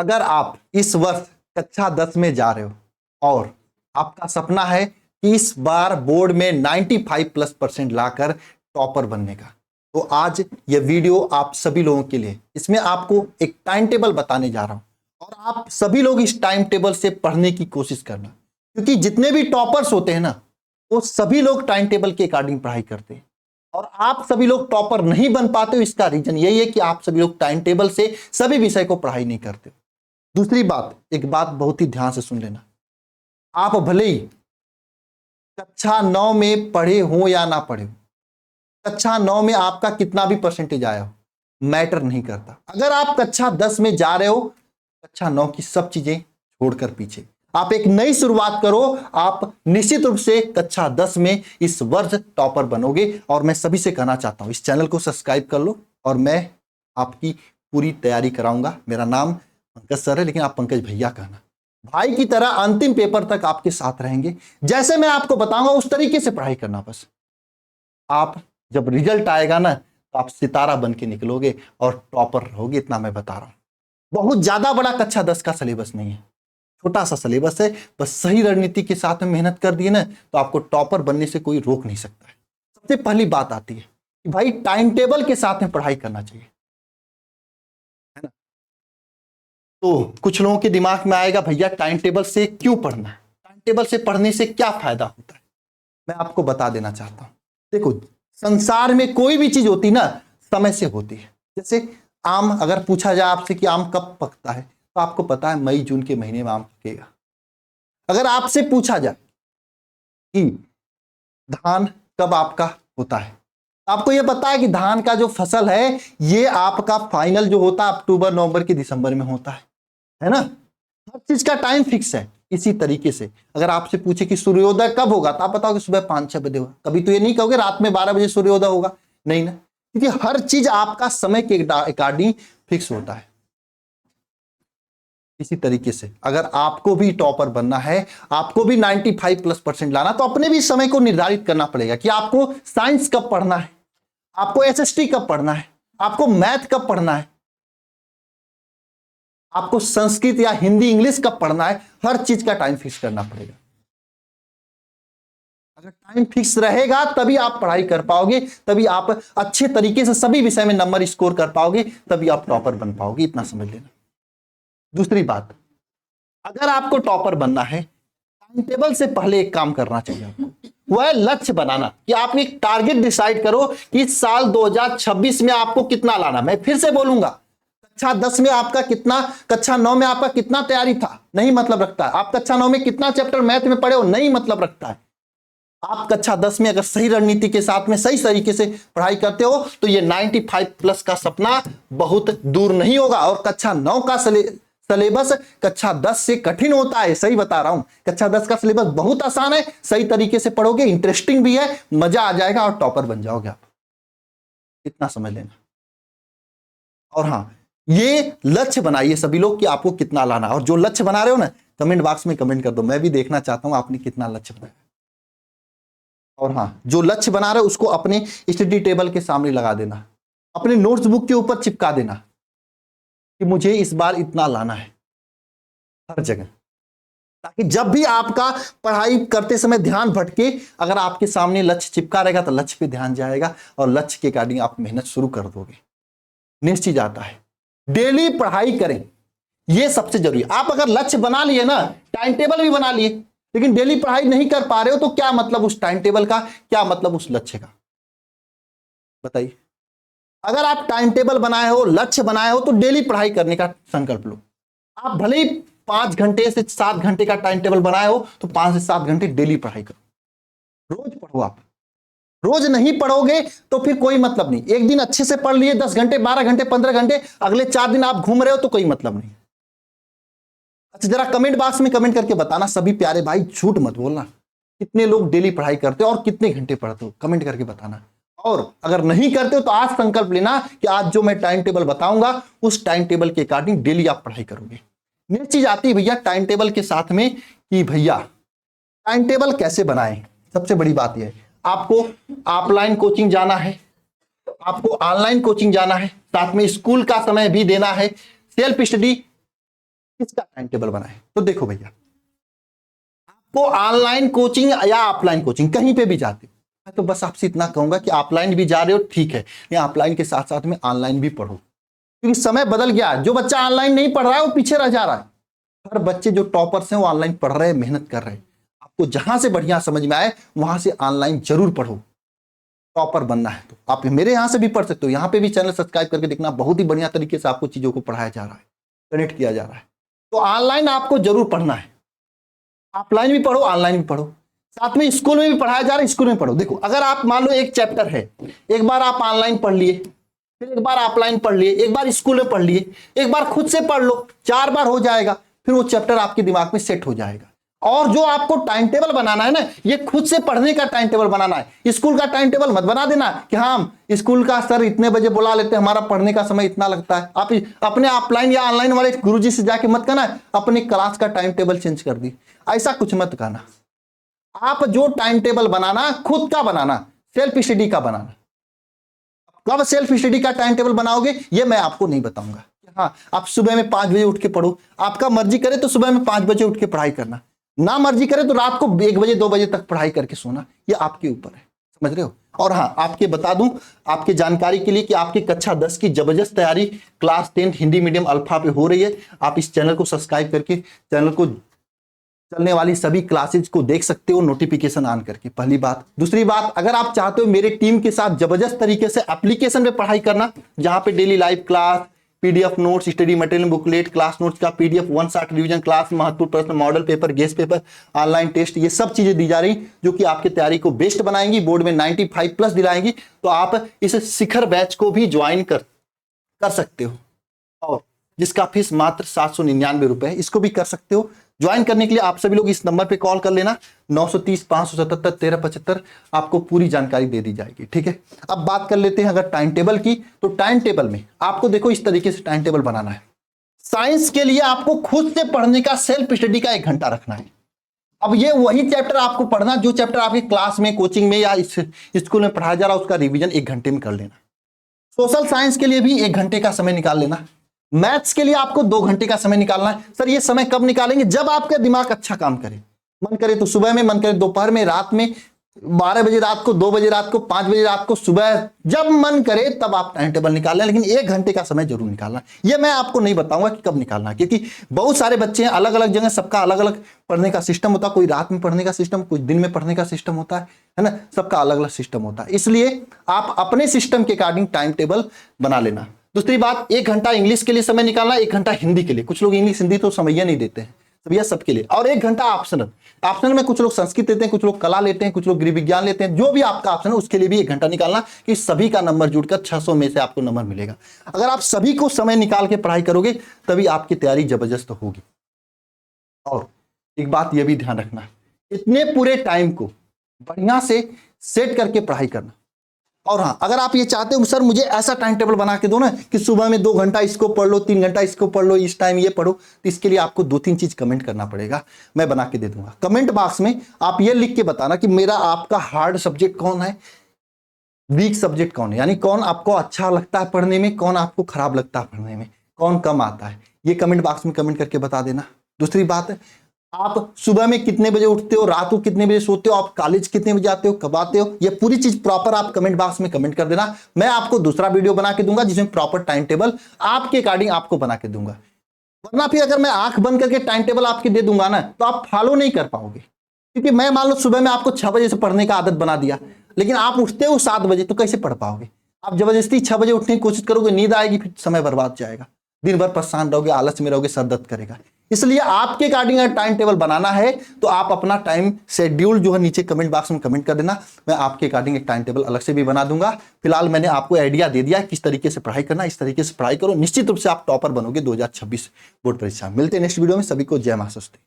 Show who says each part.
Speaker 1: अगर आप इस वर्ष कक्षा 10 में जा रहे हो और आपका सपना है कि इस बार बोर्ड में 95+ % लाकर टॉपर बनने का, तो आज ये वीडियो आप सभी लोगों के लिए। इसमें आपको एक टाइम टेबल बताने जा रहा हूं और आप सभी लोग इस टाइम टेबल से पढ़ने की कोशिश करना, क्योंकि जितने भी टॉपर्स होते हैं ना, वो सभी लोग टाइम टेबल के अकॉर्डिंग पढ़ाई करते हैं और आप सभी लोग टॉपर नहीं बन पाते हो। इसका रीजन यही है कि आप सभी लोग टाइम टेबल से सभी विषय को पढ़ाई नहीं करते हो। दूसरी बात, एक बात बहुत ही ध्यान से सुन लेना, आप भले ही कक्षा 9 में पढ़े हो या ना पढ़े हो, कक्षा 9 में आपका कितना भी परसेंटेज आया हो, मैटर नहीं करता। अगर आप कक्षा 10 में जा रहे हो, कक्षा 9 की सब चीजें छोड़कर पीछे आप एक नई शुरुआत करो। आप निश्चित रूप से कक्षा 10 में इस वर्ष टॉपर बनोगे। और मैं सभी से कहना चाहता हूं, इस चैनल को सब्सक्राइब कर लो और मैं आपकी पूरी तैयारी कराऊंगा। मेरा नाम पंकज सर है, लेकिन आप पंकज भैया कहना। भाई की तरह अंतिम पेपर तक आपके साथ रहेंगे। जैसे मैं आपको बताऊंगा उस तरीके से पढ़ाई करना। बस आप जब रिजल्ट आएगा ना, तो आप सितारा बन के निकलोगे और टॉपर रहोगे, इतना मैं बता रहा हूं। बहुत ज्यादा बड़ा कक्षा 10 का सिलेबस नहीं है, छोटा सा सिलेबस है। बस सही रणनीति के साथ में मेहनत कर दिए ना, तो आपको टॉपर बनने से कोई रोक नहीं सकता है। सबसे पहली बात आती है कि भाई टाइम टेबल के साथ में पढ़ाई करना चाहिए, है ना। तो कुछ लोगों के दिमाग में आएगा, भैया टाइम टेबल से क्यों पढ़ना है, टाइम टेबल से पढ़ने से क्या फायदा होता है। मैं आपको बता देना चाहता हूं। देखो, संसार में कोई भी चीज होती ना, समय से होती है। जैसे आम, अगर पूछा जाए आपसे कि आम कब पकता है, तो आपको पता है मई जून के महीने में आम पकेगा। अगर आपसे पूछा जाए कि धान कब आपका होता है, आपको यह पता है कि धान का जो फसल है, ये आपका फाइनल जो होता है अक्टूबर नवंबर की दिसंबर में होता है ना। हर चीज का टाइम फिक्स है। इसी तरीके से अगर आपसे पूछे कि सूर्योदय कब होगा, तो आप बताओगे सुबह 5-6 बजे होगा। कभी तो ये नहीं कहोगे रात में 12 बजे सूर्योदय होगा, नहीं ना, क्योंकि हर चीज आपका समय के अकॉर्डिंग फिक्स होता है। इसी तरीके से अगर आपको भी टॉपर बनना है, आपको भी 95+ % लाना, तो अपने भी समय को निर्धारित करना पड़ेगा कि आपको साइंस कब पढ़ना है, आपको एसएसटी कब पढ़ना है, आपको मैथ कब पढ़ना है, आपको संस्कृत या हिंदी इंग्लिश कब पढ़ना है। हर चीज का टाइम फिक्स करना पड़ेगा। अगर टाइम फिक्स रहेगा तभी आप पढ़ाई कर पाओगे, तभी आप अच्छे तरीके से सभी विषय में नंबर स्कोर कर पाओगे, तभी आप टॉपर बन पाओगे, इतना समझ लेना। दूसरी बात, अगर आपको टॉपर बनना है, टाइम टेबल से पहले एक काम करना चाहिए आपको, वह है लक्ष्य बनाना। कि आप एक टारगेट डिसाइड करो कि इस साल 2026 में आपको कितना लाना। मैं फिर से बोलूंगा, कक्षा 10 में आपका कितना, कक्षा 9 में आपका कितना तैयारी था, नहीं मतलब रखता है। आप कक्षा 9 में कितना चैप्टर मैथ में पढ़े हो, नहीं मतलब रखता है। आप कक्षा 10 में अगर सही रणनीति के साथ में सही तरीके से पढ़ाई करते हो, तो ये 95+ का सपना बहुत दूर नहीं होगा। और कक्षा 9 का सिलेबस कक्षा 10 से कठिन होता है, सही बता रहा हूं। कक्षा 10 का सिलेबस बहुत आसान है, सही तरीके से पढ़ोगे, इंटरेस्टिंग भी है, मजा आ जाएगा और टॉपर बन जाओगे आप, इतना समझ लेना। और हां, ये लक्ष्य बनाइए सभी लोग कि आपको कितना लाना। और जो लक्ष्य बना रहे हो ना, कमेंट बॉक्स में कमेंट कर दो, मैं भी देखना चाहता हूं आपने कितना लक्ष्य बनाया। और हां, जो लक्ष्य बना रहे हो उसको अपने स्टडी टेबल के सामने लगा देना, अपने नोट्स बुक के ऊपर चिपका देना कि मुझे इस बार इतना लाना है, हर जगह। ताकि जब भी आपका पढ़ाई करते समय ध्यान भटके, अगर आपके सामने लक्ष्य चिपका रहेगा तो लक्ष्य पे ध्यान जाएगा और लक्ष्य के अकॉर्डिंग आप मेहनत शुरू कर दोगे। नेक्स्ट चीज आता है, डेली पढ़ाई करें, यह सबसे जरूरी। आप अगर लक्ष्य बना लिए ना, टाइम टेबल भी बना लिए, लेकिन डेली पढ़ाई नहीं कर पा रहे हो, तो क्या मतलब उस टाइम टेबल का, क्या मतलब उस लक्ष्य का, बताइए। अगर आप टाइम टेबल बनाए हो, लक्ष्य बनाए हो, तो डेली पढ़ाई करने का संकल्प लो। आप भले ही 5 घंटे से 7 घंटे का टाइम टेबल बनाए हो, तो 5 से 7 घंटे डेली पढ़ाई करो। रोज पढ़ो। आप रोज नहीं पढ़ोगे तो फिर कोई मतलब नहीं। एक दिन अच्छे से पढ़ लिए 10 घंटे, 12 घंटे, 15 घंटे, अगले 4 दिन आप घूम रहे हो तो कोई मतलब नहीं। अच्छा, जरा कमेंट बॉक्स में कमेंट करके बताना सभी प्यारे भाई, झूठ मत बोलना, कितने लोग डेली पढ़ाई करते हो और कितने घंटे पढ़ते हो, कमेंट करके बताना। और अगर नहीं करते हो तो आज संकल्प लेना कि आज जो मैं टाइम टेबल बताऊंगा, उस टाइम टेबल के अकॉर्डिंग डेली आप पढ़ाई करोगे। नेक्स्ट चीज आती है भैया टाइम टेबल के साथ में कि भैया टाइम टेबल कैसे बनाएं। सबसे बड़ी बात यह है, आपको ऑफलाइन कोचिंग जाना है, आपको ऑनलाइन कोचिंग जाना है, साथ में स्कूल का समय भी देना है, सेल्फ स्टडी किसका टाइम टेबल बनाए? तो देखो भैया, आपको ऑनलाइन कोचिंग या ऑफलाइन कोचिंग कहीं पे भी जाते हो, मैं तो बस आपसे इतना कहूंगा कि ऑफलाइन भी जा रहे हो ठीक है, या ऑफलाइन के साथ साथ में ऑनलाइन भी पढ़ो, क्योंकि समय बदल गया। जो बच्चा ऑनलाइन नहीं पढ़ रहा है वो पीछे रह जा रहा है। हर बच्चे जो टॉपर्स हैं वो ऑनलाइन पढ़ रहे हैं, मेहनत कर रहे हैं। आपको जहां से बढ़िया समझ में आए वहां से ऑनलाइन जरूर पढ़ो। टॉपर बनना है तो आप मेरे यहां से भी पढ़ सकते हो, यहां पे भी चैनल सब्सक्राइब करके देखना, बहुत ही बढ़िया तरीके से आपको चीजों को पढ़ाया जा रहा है, कनेक्ट किया जा रहा है। तो ऑनलाइन आपको जरूर पढ़ना है, ऑफलाइन भी पढ़ो ऑनलाइन भी पढ़ो, साथ में स्कूल में भी पढ़ाया जा रहा है, स्कूल में पढ़ो। देखो अगर आप मान लो एक चैप्टर है, एक बार आप ऑनलाइन पढ़ लिए, फिर एक बार ऑफलाइन पढ़ लिए, एक बार स्कूल में पढ़ लिए, एक बार खुद से पढ़ लो, 4 बार हो जाएगा, फिर वो चैप्टर आपके दिमाग में सेट हो जाएगा। और जो आपको टाइम टेबल बनाना है ना, ये खुद से पढ़ने का टाइम टेबल बनाना है। स्कूल का टाइम टेबल मत बना देना कि हाँ स्कूल का सर इतने बजे बुला लेते हैं, हमारा पढ़ने का समय इतना लगता है। आप अपने ऑफलाइन या ऑनलाइन वाले गुरुजी से जाके मत कहना अपनी क्लास का टाइम टेबल चेंज कर दी, ऐसा कुछ मत कहना। आप जो टाइम टेबल बनाना खुद का बनाना, सेल्फ स्टडी का बनाना। कब सेल्फ स्टडी का टाइम टेबल बनाओगे ये मैं आपको नहीं बताऊंगा। हाँ आप सुबह में 5 बजे उठ के पढ़ो, आपका मर्जी करे तो सुबह में 5 बजे उठ के पढ़ाई करना, ना मर्जी करे तो रात को 1 बजे 2 बजे तक पढ़ाई करके सोना, ये आपके ऊपर है, समझ रहे हो। और हाँ आपके बता दूं आपके जानकारी के लिए कि आपकी कक्षा 10 की जबरदस्त तैयारी क्लास 10 हिंदी मीडियम अल्फा पे हो रही है। आप इस चैनल को सब्सक्राइब करके चैनल को चलने वाली सभी क्लासेज को देख सकते हो नोटिफिकेशन ऑन करके, पहली बात। दूसरी बात, अगर आप चाहते हो मेरे टीम के साथ जबरदस्त तरीके से एप्लीकेशन पे पढ़ाई करना, जहां पे daily live class, PDF notes, study material booklet, class notes का पीडीएफ, 1 शॉट रिवीजन क्लास, महत्वपूर्ण प्रश्न, model paper, guess paper, online test, ये सब चीजें दी जा रही जो कि आपकी तैयारी को बेस्ट बनाएंगी, बोर्ड में 95 प्लस दिलाएंगी। तो आप इस शिखर बैच को भी ज्वाइन कर सकते हो, और जिसका फीस मात्र 799 रुपए है, इसको भी कर सकते हो। ज्वाइन करने के लिए आप सभी लोग इस नंबर पे कॉल कर लेना 930 577 1375, आपको पूरी जानकारी दे दी जाएगी, ठीक है। अब बात कर लेते हैं अगर टाइम टेबल की, तो टाइम टेबल में आपको देखो इस तरीके से टाइम टेबल बनाना है। साइंस के लिए आपको खुद से पढ़ने का सेल्फ स्टडी का 1 घंटा रखना है। अब ये वही चैप्टर आपको पढ़ना जो चैप्टर आपके क्लास में, कोचिंग में या स्कूल में पढ़ाया जा रहा है, उसका रिविजन 1 घंटे में कर लेना। सोशल साइंस के लिए भी 1 घंटे का समय निकाल लेना। मैथ्स के लिए आपको 2 घंटे का समय निकालना है। सर ये समय कब निकालेंगे? जब आपका दिमाग अच्छा काम करे, मन करे तो सुबह में, मन करे दोपहर में, रात में, 12 बजे रात को, 2 बजे रात को, 5 बजे रात को, सुबह, जब मन करे तब आप टाइम टेबल निकालना, लेकिन 1 घंटे का समय जरूर निकालना। ये मैं आपको नहीं बताऊंगा कि कब निकालना, क्योंकि बहुत सारे बच्चे हैं अलग अलग जगह, सबका अलग अलग पढ़ने का सिस्टम होता है। कोई रात में पढ़ने का सिस्टम, कोई दिन में पढ़ने का सिस्टम होता है ना, सबका अलग अलग सिस्टम होता है। इसलिए आप अपने सिस्टम के अकॉर्डिंग टाइम टेबल बना लेना। दूसरी बात, 1 घंटा इंग्लिश के लिए समय निकालना, 1 घंटा हिंदी के लिए। कुछ लोग इंग्लिश हिंदी तो समय नहीं देते हैं, भैया सबके लिए। और 1 घंटा ऑप्शनल, ऑप्शनल में कुछ लोग संस्कृत लेते हैं, कुछ लोग कला लेते हैं, कुछ लोग गृह विज्ञान लेते हैं, जो भी आपका ऑप्शन है उसके लिए भी 1 घंटा निकालना, कि सभी का नंबर जुड़कर 600 में से आपको नंबर मिलेगा। अगर आप सभी को समय निकाल के पढ़ाई करोगे तभी आपकी तैयारी जबरदस्त होगी। और एक बात यह भी ध्यान रखना, इतने पूरे टाइम को बढ़िया से सेट करके पढ़ाई करना। और हाँ, अगर आप ये चाहते हो सर मुझे ऐसा टाइम टेबल बना के दो ना कि सुबह में 2 घंटा इसको पढ़ लो, 3 घंटा इसको पढ़ लो, इस टाइम ये पढ़ो, तो इसके लिए आपको 2-3 चीज कमेंट करना पड़ेगा, मैं बना के दे दूंगा। कमेंट बॉक्स में आप ये लिख के बताना कि मेरा आपका हार्ड सब्जेक्ट कौन है, वीक सब्जेक्ट कौन है, यानी कौन आपको अच्छा लगता है पढ़ने में, कौन आपको खराब लगता है पढ़ने में, कौन कम आता है, ये कमेंट बॉक्स में कमेंट करके बता देना। दूसरी बात है, आप सुबह में कितने बजे उठते हो, रात को कितने बजे सोते हो, आप कॉलेज कितने बजे आते हो, कब आते हो, ये पूरी चीज प्रॉपर आप कमेंट बॉक्स में कमेंट कर देना। मैं आपको दूसरा वीडियो बना के दूंगा जिसमें प्रॉपर टाइम टेबल आपके अकॉर्डिंग आपको बना के दूंगा। वरना फिर अगर मैं आंख बंद करके टाइम टेबल आपके दे दूंगा ना तो आप फॉलो नहीं कर पाओगे, क्योंकि मैं मान लो सुबह में आपको 6 बजे से पढ़ने का आदत बना दिया, लेकिन आप उठते हो 7 बजे, तो कैसे पढ़ पाओगे? आप जबरदस्ती 6 बजे उठने की कोशिश करोगे, नींद आएगी, फिर समय बर्बाद जाएगा, दिन भर परेशान रहोगे, आलस में रहोगे, सर दर्द करेगा। इसलिए आपके अकॉर्डिंग अगर टाइम टेबल बनाना है तो आप अपना टाइम शेड्यूल जो है नीचे कमेंट बॉक्स में कमेंट कर देना, मैं आपके अकॉर्डिंग एक टाइम टेबल अलग से भी बना दूंगा। फिलहाल मैंने आपको आइडिया दे दिया किस तरीके से पढ़ाई करना, इस तरीके से पढ़ाई करो, निश्चित रूप से आप टॉपर बनोगे 2026 बोर्ड परीक्षा। मिलते हैं नेक्स्ट वीडियो में, सभी को जय मां सरस्वती।